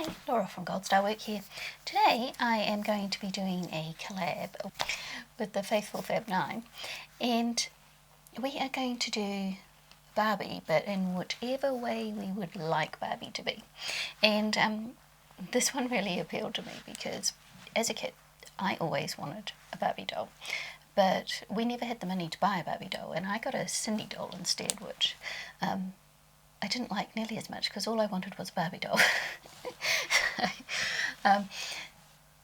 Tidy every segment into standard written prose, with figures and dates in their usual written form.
Hi, Laura from Gold Star Work here. Today I am going to be doing a collab with the Faithful Fab 9, and we are going to do Barbie, but in whichever way we would like Barbie to be. And this one really appealed to me because as a kid I always wanted a Barbie doll, but we never had the money to buy a Barbie doll, and I got a Cindy doll instead, which I didn't like nearly as much because all I wanted was a Barbie doll.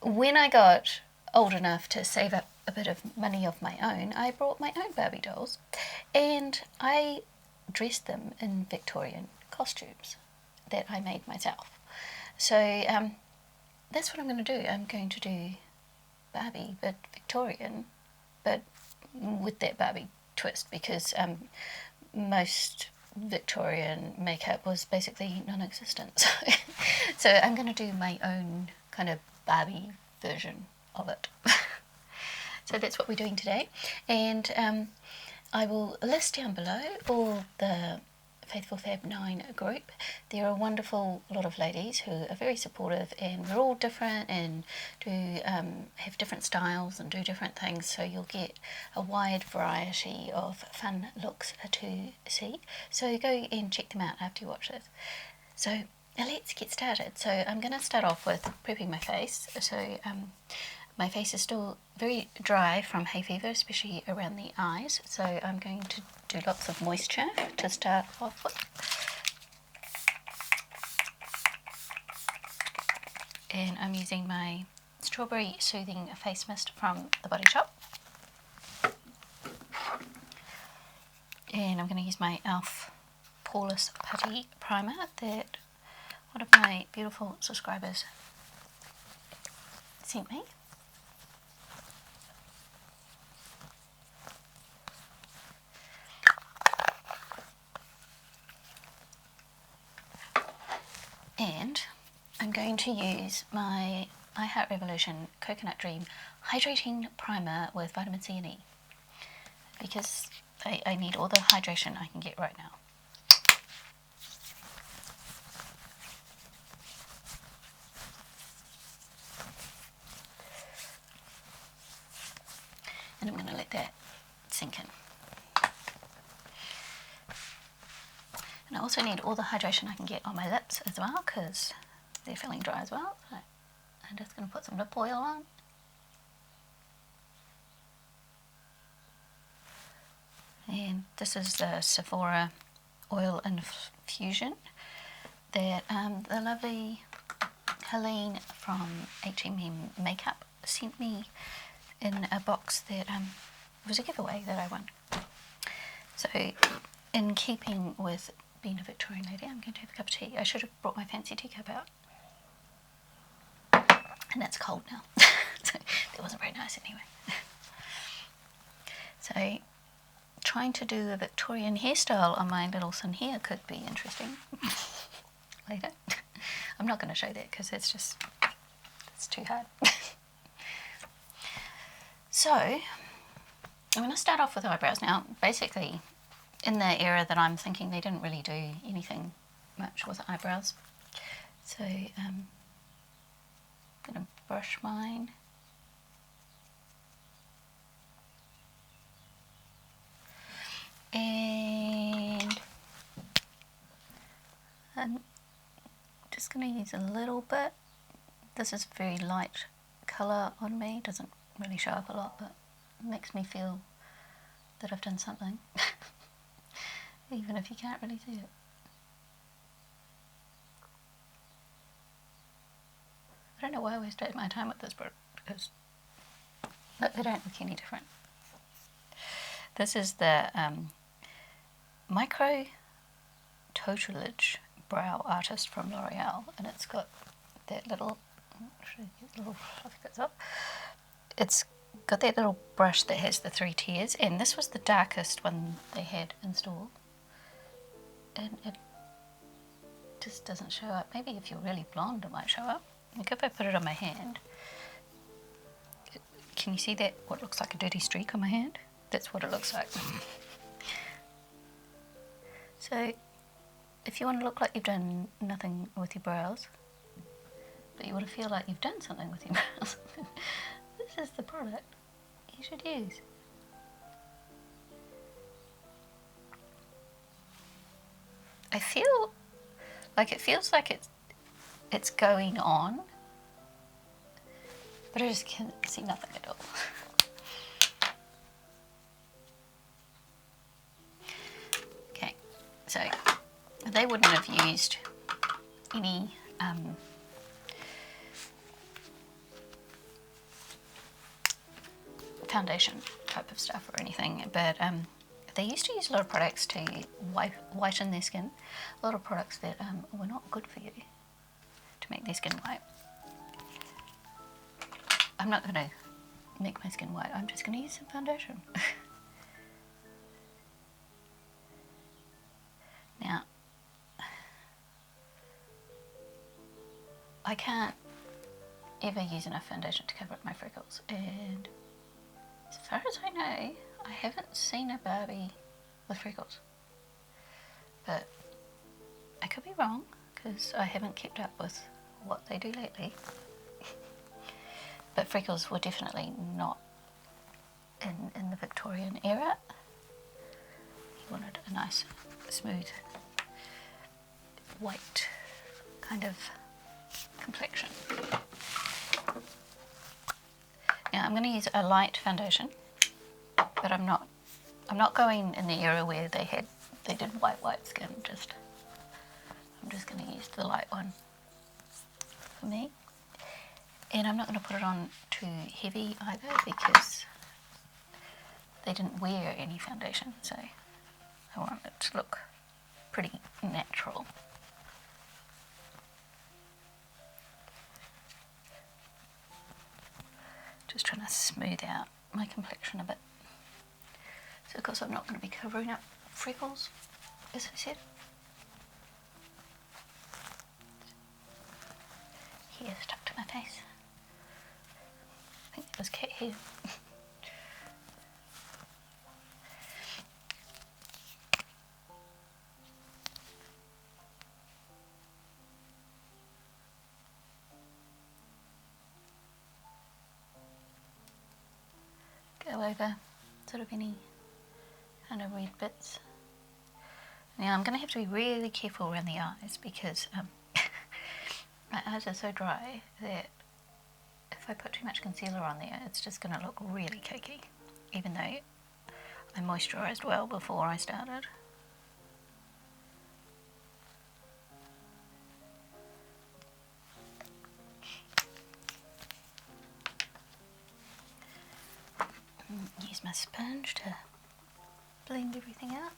When I got old enough to save up a bit of money of my own, I brought my own Barbie dolls and I dressed them in Victorian costumes that I made myself. So that's what I'm going to do. I'm going to do Barbie, but Victorian, but with that Barbie twist, because most Victorian makeup was basically non-existent. So I'm going to do my own kind of Barbie version of it. So that's what we're doing today, and I will list down below all the Faithful Fab 9 group. They're a wonderful lot of ladies who are very supportive, and we're all different and do have different styles and do different things, so you'll get a wide variety of fun looks to see. So go and check them out after you watch this. So let's get started. So I'm going to start off with prepping my face. So my face is still very dry from hay fever, especially around the eyes, so I'm going to do lots of moisture to start off with. And I'm using my Strawberry Soothing Face Mist from the Body Shop. And I'm going to use my e.l.f. Poreless Putty Primer that one of my beautiful subscribers sent me. And I'm going to use my I Heart Revolution Coconut Dream Hydrating Primer with vitamin C and E, because I need all the hydration I can get right now. And I'm going to let that sink in. And I also need all the hydration I can get on my lips as well, because they're feeling dry as well. So I'm just going to put some lip oil on. And this is the Sephora Oil Infusion that the lovely Helene from HMM Makeup sent me in a box that was a giveaway that I won. So in keeping with being a Victorian lady, I'm going to have a cup of tea. I should have brought my fancy teacup out. And it's cold now. So that wasn't very nice anyway. So trying to do a Victorian hairstyle on my little son here could be interesting later. I'm not going to show that because it's too hard. So I'm going to start off with eyebrows. Now basically in the era that I'm thinking, they didn't really do anything much with eyebrows. So I'm going to brush mine. And I'm just going to use a little bit. This is very light colour on me. Doesn't really show up a lot, but it makes me feel that I've done something. Even if you can't really see it. I don't know why I wasted my time with this, but because they don't look any different. This is the Micro Totalage Brow Artist from L'Oreal, and it's got that little, it's got that little brush that has the 3 tiers, and this was the darkest one they had in store, and it just doesn't show up. Maybe if you're really blonde it might show up. Like if I put it on my hand, can you see that, what looks like a dirty streak on my hand? That's what it looks like. So if you want to look like you've done nothing with your brows, but you want to feel like you've done something with your brows, this is the product you should use. I feel like it feels like it's going on, but I just can't see nothing at all. Okay, so they wouldn't have used any foundation type of stuff or anything, but they used to use a lot of products to whiten their skin, a lot of products that were not good for you to make their skin white. I'm not going to make my skin white, I'm just going to use some foundation. Now, I can't ever use enough foundation to cover up my freckles, and as far as I know, I haven't seen a Barbie with freckles, but I could be wrong because I haven't kept up with what they do lately. But freckles were definitely not in the Victorian era. He wanted a nice, smooth, white kind of complexion. Now I'm going to use a light foundation, but I'm not going in the era where they did white skin. I'm just going to use the light one for me. And I'm not going to put it on too heavy either because they didn't wear any foundation, so I want it to look pretty natural. Just trying to smooth out my complexion a bit. So of course I'm not going to be covering up freckles, as I said. Hair stuck to my face. I think it was cat hair. Go over sort of any kind of red bits. Now I'm going to have to be really careful around the eyes because my eyes are so dry that if I put too much concealer on there, it's just going to look really cakey, even though I moisturised well before I started. Use my sponge to blend everything out.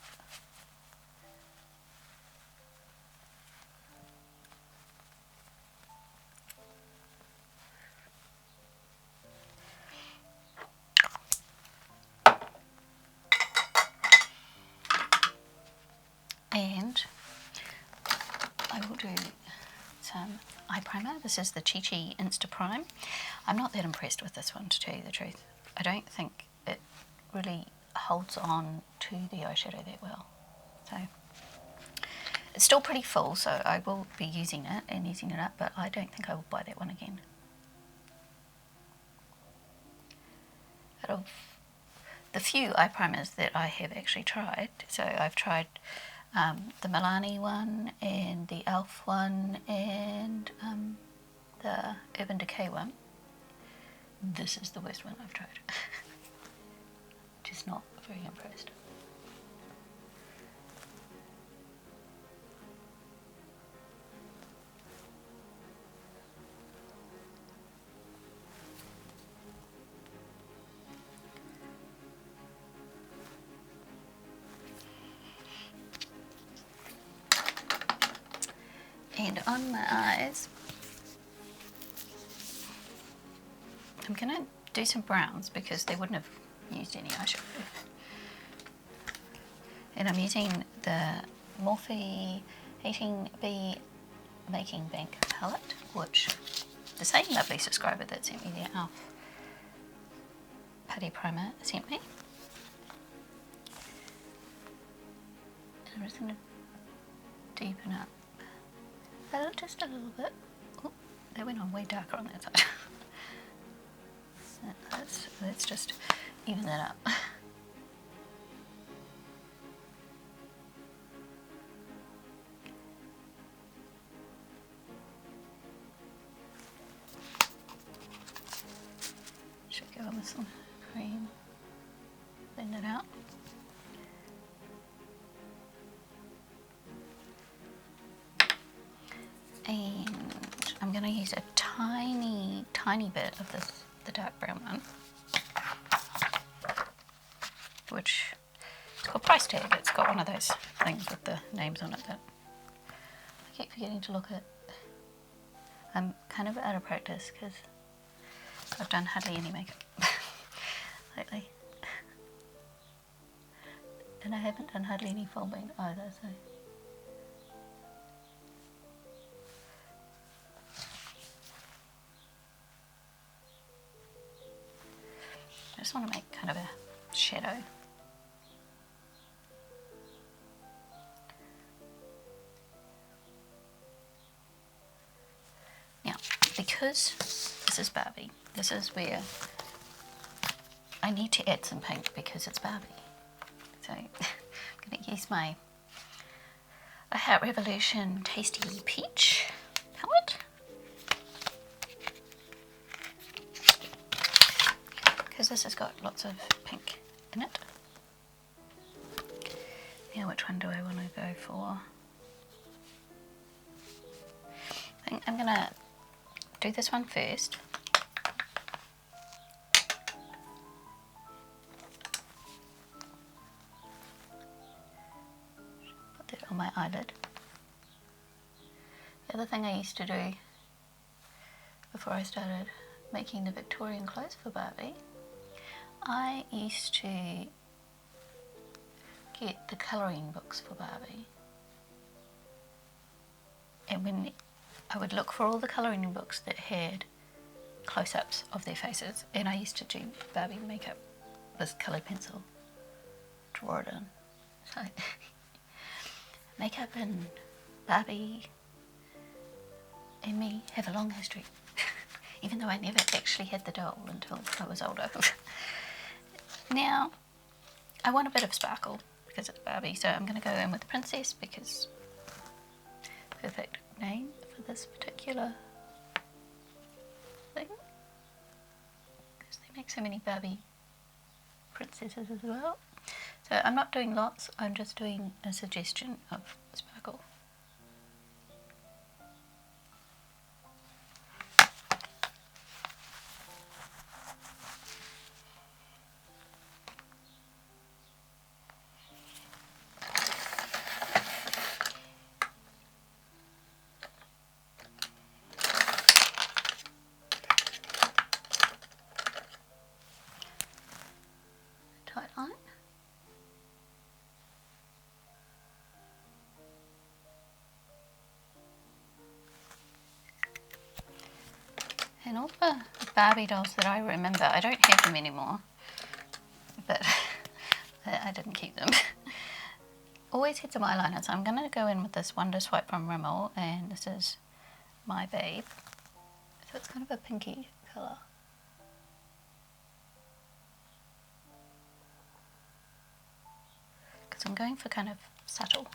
And I will do some eye primer. This is the Chi Chi Insta Prime. I'm not that impressed with this one, to tell you the truth. I don't think it really holds on to the eyeshadow that well. So it's still pretty full, so I will be using it and using it up, but I don't think I will buy that one again. Out of the few eye primers that I have actually tried, so I've tried the Milani one and the Elf one and the Urban Decay one. This is the worst one I've tried. Just not very impressed. And on my eyes, I'm going to do some browns because they wouldn't have used any eyeshadow. And I'm using the Morphe 18B Making Bank palette, which the same lovely subscriber that sent me the Elf Putty Primer sent me. And I'm just going to deepen up just a little bit. Ooh, That went on way darker on that side. Let's just even that up. Should go on with some cream. Blend it out. And I'm going to use a tiny bit of the dark brown one, which it's called price tag. It's got one of those things with the names on it that I keep forgetting to look at. I'm kind of out of practice because I've done hardly any makeup lately, and I haven't done hardly any folding either, so. I just want to make kind of a shadow. Now, because this is Barbie, this is where I need to add some pink because it's Barbie. So I'm going to use my Heart Revolution Tasty Peach palette. Because this has got lots of pink in it. Now, which one do I want to go for? I think I'm going to do this one first. Put that on my eyelid. The other thing I used to do before I started making the Victorian clothes for Barbie, I used to get the colouring books for Barbie, and when I would look for all the colouring books that had close-ups of their faces, and I used to do Barbie makeup with coloured pencil, draw it in. So makeup and Barbie and me have a long history, even though I never actually had the doll until I was older. Now, I want a bit of sparkle because it's Barbie, so I'm going to go in with Princess because perfect name for this particular thing. Because they make so many Barbie princesses as well. So I'm not doing lots, I'm just doing a suggestion of sparkle. And all the Barbie dolls that I remember, I don't have them anymore, but I didn't keep them. Always had some eyeliner, so I'm going to go in with this Wonder Swipe from Rimmel, and this is My Babe. So it's kind of a pinky colour. Because I'm going for kind of subtle.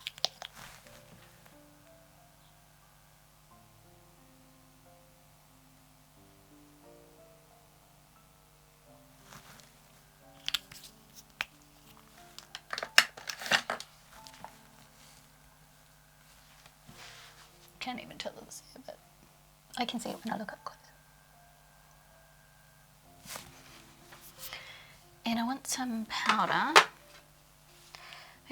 Can't even tell this here, but I can see it when I look up close. And I want some powder. I'm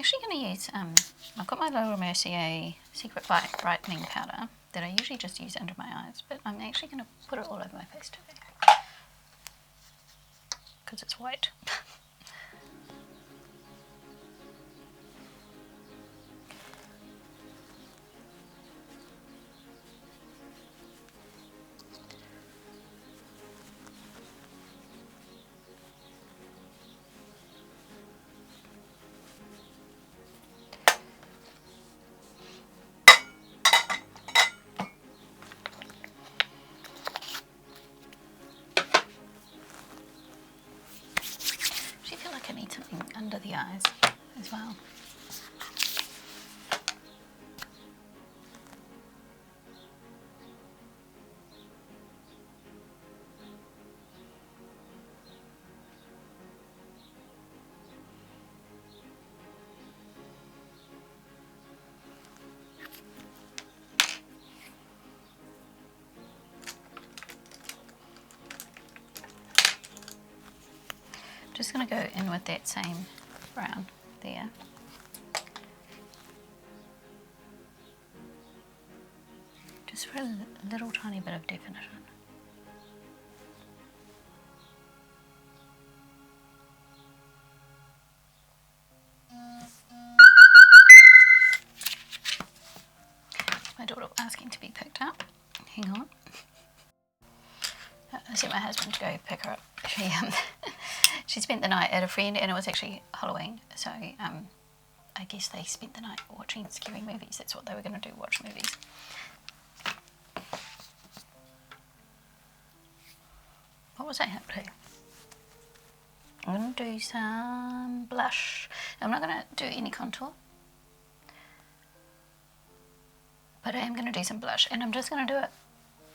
actually going to use, I've got my Laura Mercier Secret Bite Brightening Powder that I usually just use under my eyes, but I'm actually going to put it all over my face today because it's white. as well. Just going to go in with that same brown there. Just for a little tiny bit of definition. My daughter asking to be picked up. Hang on. I sent my husband to go pick her up. She spent the night at a friend, and it was actually Halloween, so I guess they spent the night watching scary movies. That's what they were going to do, watch movies. What was I up to? I'm going to do some blush. I'm not going to do any contour, but I am going to do some blush, and I'm just going to do it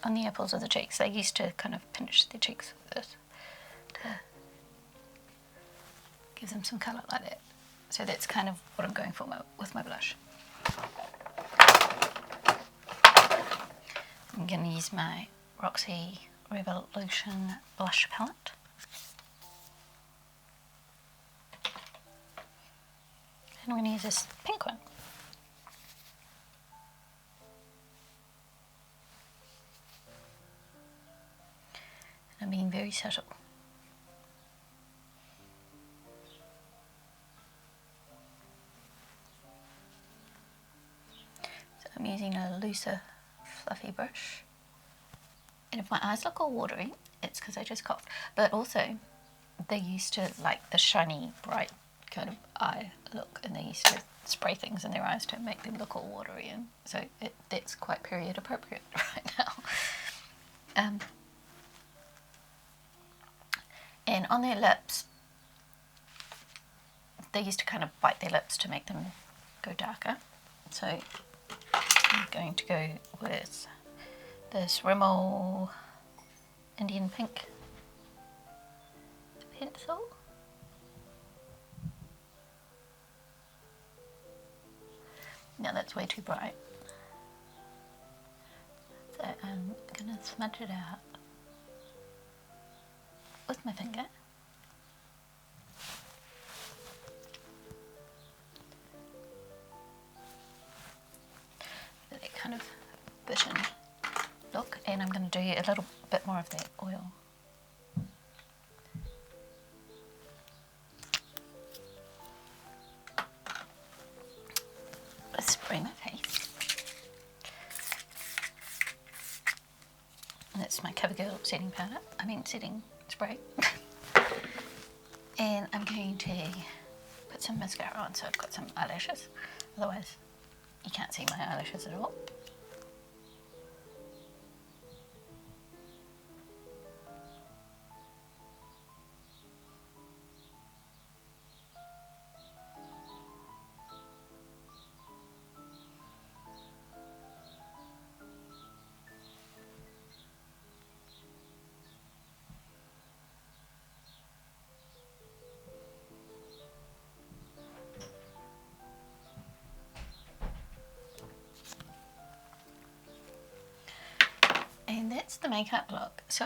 on the apples of the cheeks. They used to kind of pinch their cheeks with this to give them some colour like that. So that's kind of what I'm going for with my blush. I'm going to use my Roxy Revolution blush palette. And I'm going to use this pink one. And I'm being very subtle. I'm using a looser, fluffy brush. And if my eyes look all watery, it's because I just coughed. But also, they used to like the shiny, bright kind of eye look, and they used to spray things in their eyes to make them look all watery. And so that's quite period appropriate right now. And on their lips, they used to kind of bite their lips to make them go darker. So I'm going to go with this Rimmel Indian Pink pencil. Now that's way too bright. So I'm going to smudge it out with my finger. That kind of bitten look, and I'm going to do a little bit more of that oil. Let's spray my face. And that's my CoverGirl setting powder. Setting spray. And I'm going to put some mascara on so I've got some eyelashes. Otherwise, you can't see my eyelashes at all. And that's the makeup look. So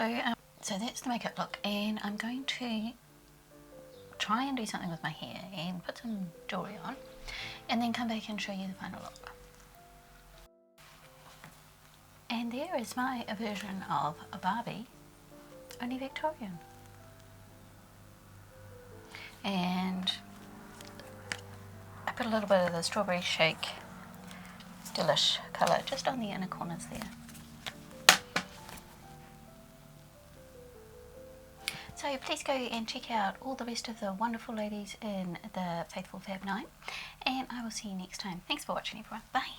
that's the makeup look, and I'm going to try and do something with my hair and put some jewellery on, and then come back and show you the final look. And there is my version of a Barbie, only Victorian. And I put a little bit of the Strawberry Shake Delish colour just on the inner corners there. So please go and check out all the rest of the wonderful ladies in the Faithful Fab 9, and I will see you next time. Thanks for watching, everyone. Bye.